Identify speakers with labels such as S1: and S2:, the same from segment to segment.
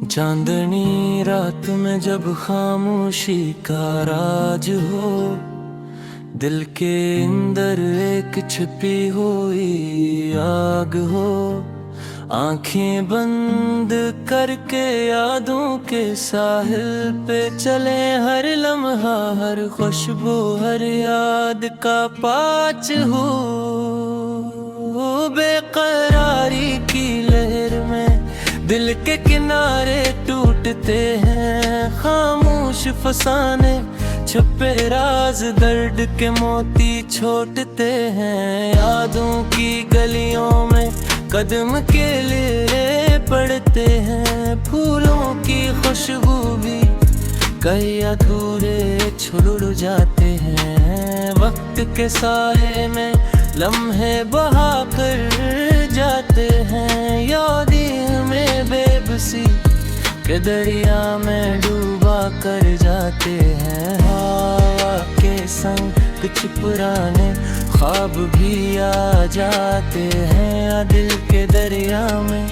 S1: चांदनी रात में जब खामोशी का राज हो, दिल के अंदर एक छिपी हुई आग हो। आंखें बंद करके यादों के साहिल पे चले, हर लम्हा हर खुशबू हर याद का पाँच हो। बेकरारी की लहर में दिल के किनारे टूटते हैं, खामोश फसाने छुपे राज दर्द के मोती छोड़ते हैं। यादों की गलियों में कदम के लिए पड़ते हैं, फूलों की खुशबू भी कई अधूरे छुड़ जाते हैं। वक्त के साए में लम्हे बहा कर जाते हैं, यादें में बेबसी के दरिया में डूबा कर जाते हैं। हवा के संग कुछ पुराने ख्वाब भी आ जाते हैं, दिल के दरिया में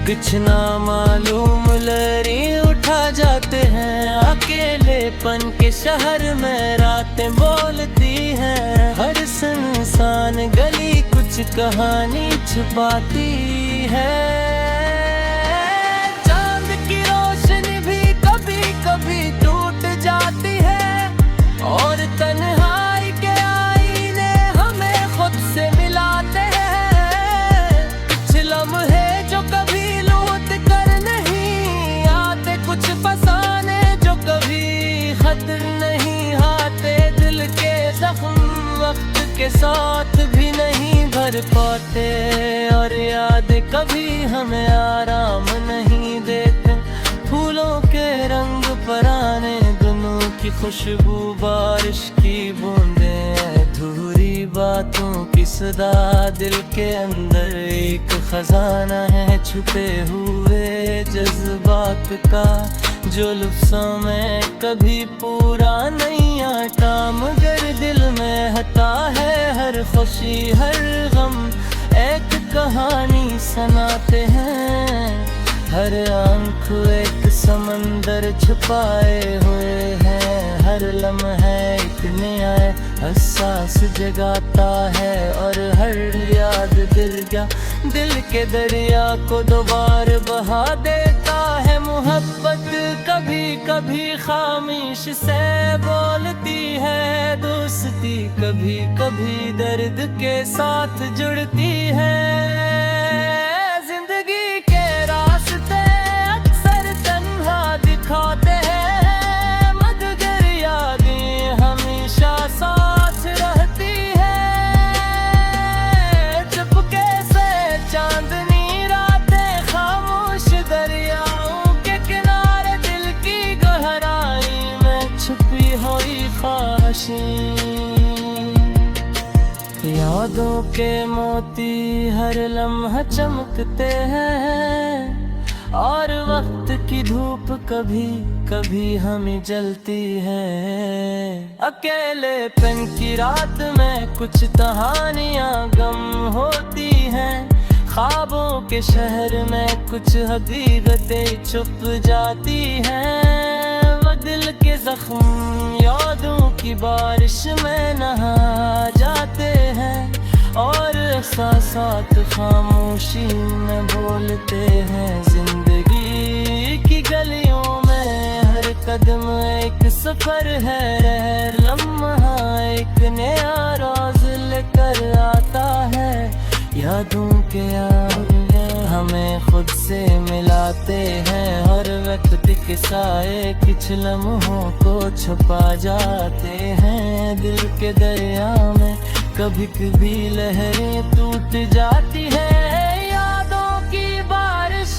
S1: कुछ ना मालूम लहरें उठा जाते हैं। अकेलेपन के शहर में रातें बोलती हैं, हर सुनसान गली कुछ कहानी छुपाती है। चांद की रोशनी भी कभी कभी टूट जाती है, और तन्हाई के आईने हमें खुद से मिलाते हैं। कुछ लम्हे जो कभी लौट कर नहीं आते, कुछ फसाने जो कभी खतर नहीं आते। दिल के जख्म वक्त के साथ भी नहीं भर पाते, और यादें कभी हमें आराम नहीं देते। फूलों के रंग पराने दिनों की खुशबू, बारिश की बूंदें अधूरी बातों की सदा। दिल के अंदर एक खजाना है छुपे हुए जज्बात का, जो लफ्ज़ों में कभी पूरा नहीं आता, मगर दिल में हटा है हर खुशी हर गम एक कहानी सुनाते हैं। हर आंख एक समंदर छुपाए हुए हैं, हर लम्हा एक नया एहसास जगाता है, और हर याद दिल के दरिया को दोबारा बहा देता है। मोहब्बत कभी कभी खामोश से बोलती है, दोस्ती कभी कभी दर्द के साथ जुड़ती है। जिंदगी के रास्ते अक्सर तन्हा दिखाते हैं, मगर यादें हमेशा साथ रहती है। चुपके से चांदनी रातें खामोश दरियाओं के किनारे, दिल की गहराई में छुपी हुई ख्वाहिशें। यादों के मोती हर लम्हा चमकते हैं, और वक्त की धूप कभी कभी हमें जलती है। अकेलेपन की रात में कुछ कहानियां गम होती हैं, ख्वाबों के शहर में कुछ हकीकतें छुप जाती हैं। वो दिल के जख्म यादों की बारिश में नहा जाते हैं, और एहसासात खामोशी में बोलते हैं। जिंदगी की गलियों में हर कदम एक सफर है, हर लम्हा एक नया राज लेकर आता है। यादों के हमें खुद से मिलाते हैं, हर वक्त के साए कुछ लम्हों को छुपा जाते हैं। दिल के दरिया में कभी कभी लहरें टूट जाती है, यादों की बारिश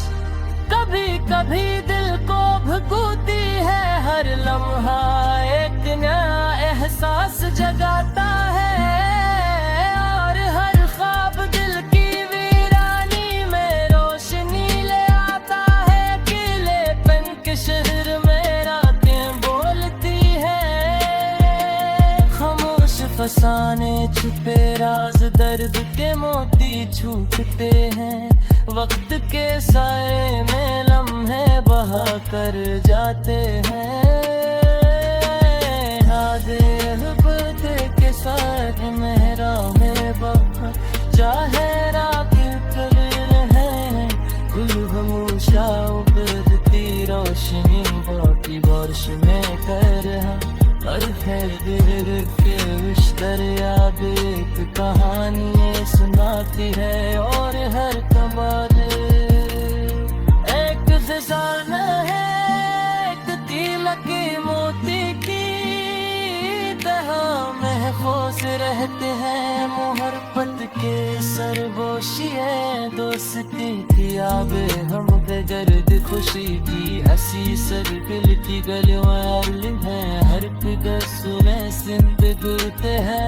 S1: कभी कभी दिल को भगोती है। हर लम्हा एक नया एहसास जगाता है, और हर ख्वाब दिल की वीरानी में रोशनी ले आता है। अकेलेपन के शहर में रातें बोलती है, खामोश फसाने छुपे राज दर्द के मोती छूटते हैं। वक्त के साए में लम्हे बहा कर जाते हैं। यादें अहबते के साथ मेहरा में बहा चाहे रागिर कर रहे गुल खामोशा उबरती रोशनी बाकी बारिश में कर हर है दिल के उस दरिया एक कहानी सुनाती है और हर कबार एक खजाना है, एक तिलक मोती की तरह महफूज रहते हैं। मोहब्बत के सरगोशी है दोस्ती की आबे हम बेदर्द खुशी की हंसी सरबिल की गलियां है। हर गसू में सिंध गुरते हैं।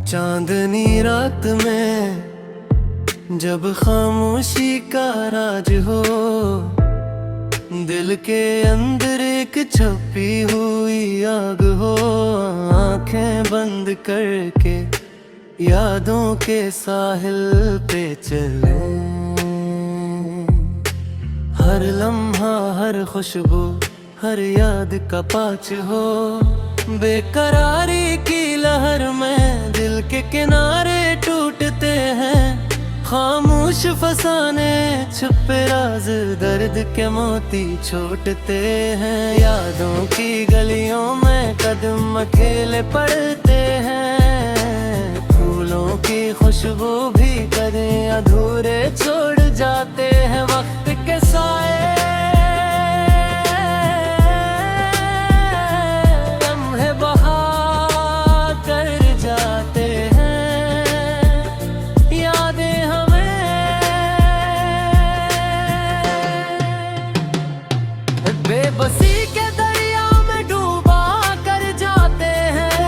S1: चांदनी रात में जब खामोशी का राज हो, दिल के अंदर एक छपी हुई आग हो। आंखें बंद करके यादों के साहिल पे चले। हर लम्हा हर खुशबू हर याद का पाँच हो। बेकरारी की लहर में दिल के किनारे टूटते हैं। खामोश फसाने छुपे राज दर्द के मोती छोड़ते हैं। यादों की गलियों में कदम अकेले पड़ते हैं। फूलों की खुशबू भी कदें अधूरे छोड़ जाते हैं। वक्त के साए बेबसी के दरिया में डूबा कर जाते हैं।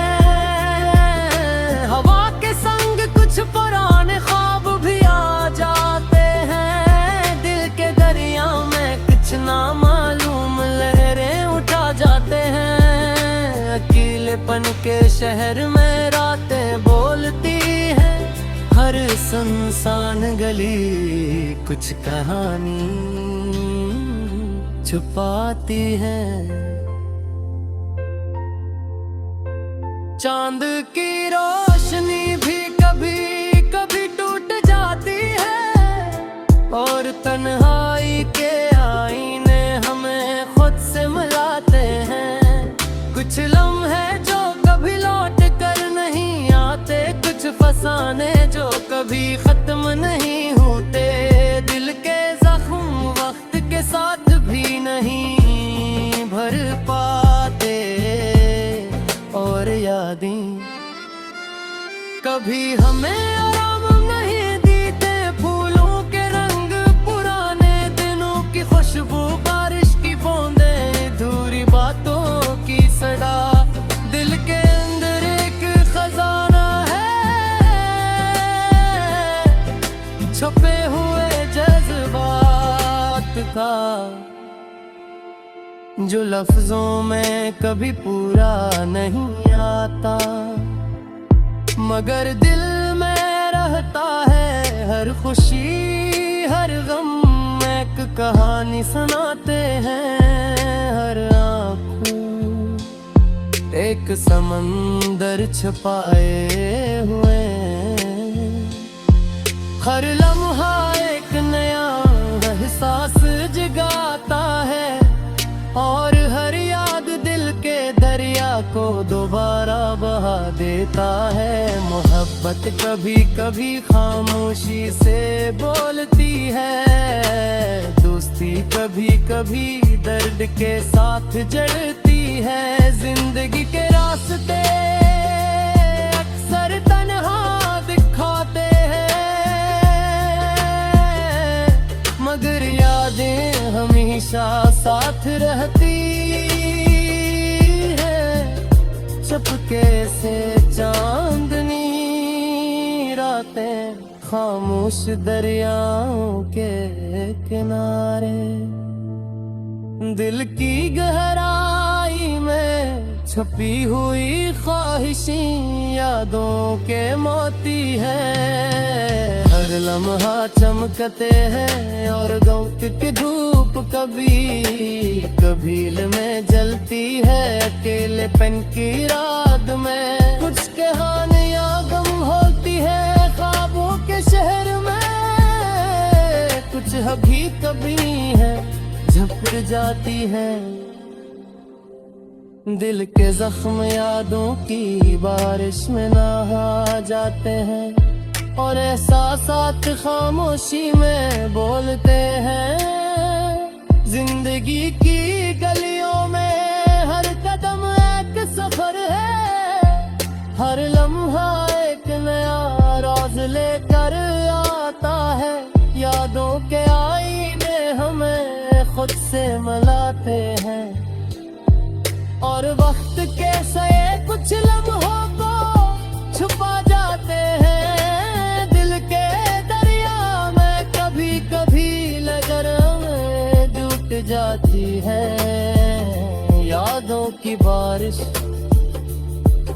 S1: हवा के संग कुछ पुराने ख्वाब भी आ जाते हैं। दिल के दरिया में कुछ ना मालूम लहरें उठा जाते हैं। अकेलेपन के शहर में रातें बोलती हैं। हर सुनसान गली कुछ कहानी छुपाती है। चांद की रोशनी भी कभी कभी टूट जाती है। और तन्हाई के आईने हमें खुद से मिलाते हैं। कुछ लम्हे जो कभी लौट कर नहीं आते। कुछ फसाने जो कभी खत्म नहीं होते। दिल के जख्म वक्त के साथ भी नहीं भर पाते। और यादें कभी हमें आराम नहीं देते। फूलों के रंग पुराने दिनों की खुशबू बारिश की बूंदें अधूरी बातों की सदा। दिल के अंदर एक खजाना है छुपे हुए जज्बात का, जो लफ्जों में कभी पूरा नहीं आता। मगर दिल में रहता है हर खुशी हर गम। एक कहानी सुनाते हैं हर आँखों। एक समंदर छुपाए हुए। हर लम्हा एक नया एहसास जगाता है। और हर याद दिल के दरिया को को दोबारा बहा देता है। मोहब्बत कभी कभी खामोशी से बोलती है, दोस्ती कभी कभी दर्द के साथ जड़ती है। जिंदगी के रास्ते अक्सर तन्हा दिखाते हैं, मगर यादें हमेशा साथ रहती है। चुपके से चांदनी रातें खामोश दरियाओं के किनारे, दिल की गहराई में छुपी हुई ख्वाहिशें यादों के मोती है। हर लम्हा चमकते हैं और वक्त की धूप कभी कभी में जलती है। अकेलेपन की रात में कुछ कहानियां गम होती है ख्वाबों के शहर में, कुछ अभी कभी है झपट जाती है। दिल के जख्म यादों की बारिश में नहा जाते हैं और एहसासात खामोशी में बोलते हैं। जिंदगी की गलियों में हर कदम एक सफर है, हर लम्हा एक नया राज लेकर आता है। यादों के आईने हमें खुद से मिलाते हैं और वक्त के सए कुछ लम्हों को छुपा जाते हैं। दिल के दरिया में कभी कभी लगर में डूब जाती है। यादों की बारिश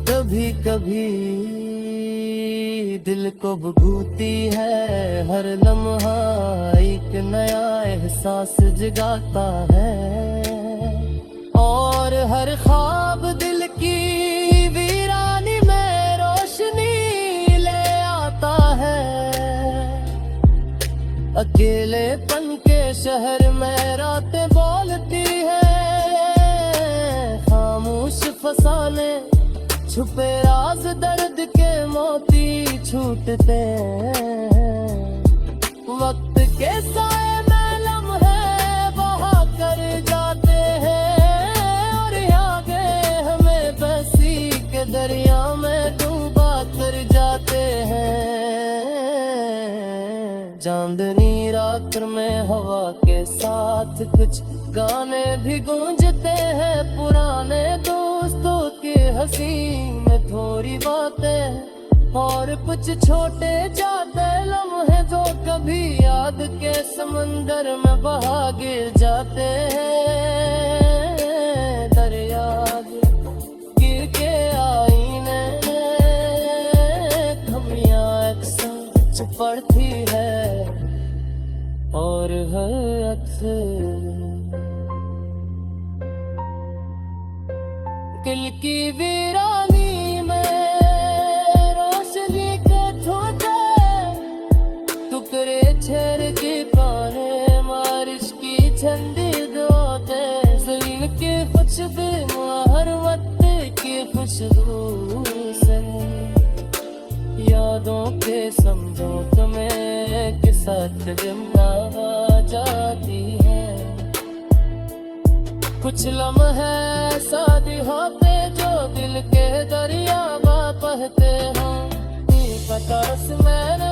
S1: कभी कभी दिल को भुगती है। हर लम्हा एक नया एहसास जगाता है और हर ख्वाब दिल की वीरानी में रोशनी ले आता है। अकेलेपन के शहर में रातें बोलती है, खामोश फसाने छुपे राज दर्द के मोती छूटते हैं। वक्त के साए में लम्हे बहा कर जाते हैं और आगे हमें बसी के दरिया में डूबा कर जाते हैं। चांदनी रात में हवा के साथ कुछ गाने भी गूंजते हैं। पुराने दोस्तों की हंसी में थोड़ी बातें और कुछ छोटे जाते लम्हे जो कभी याद के समंदर में बहा गिर जाते हैं। दरिया गिर के आईने कमियां अक्सर पड़ती है और हर अक्सर दिल की वीरानी में रोशनी के ठोकर टुकड़े छेड़ के पाने बारिश की ठंडी दोते ज़मीन की खुशबू हर वक्त की खुशबू से यादों के समझौते में के साथ जिंदा जाती है। कुछ लम्हे शादी होते जो दिल के दरिया बहते हों, पता मैंने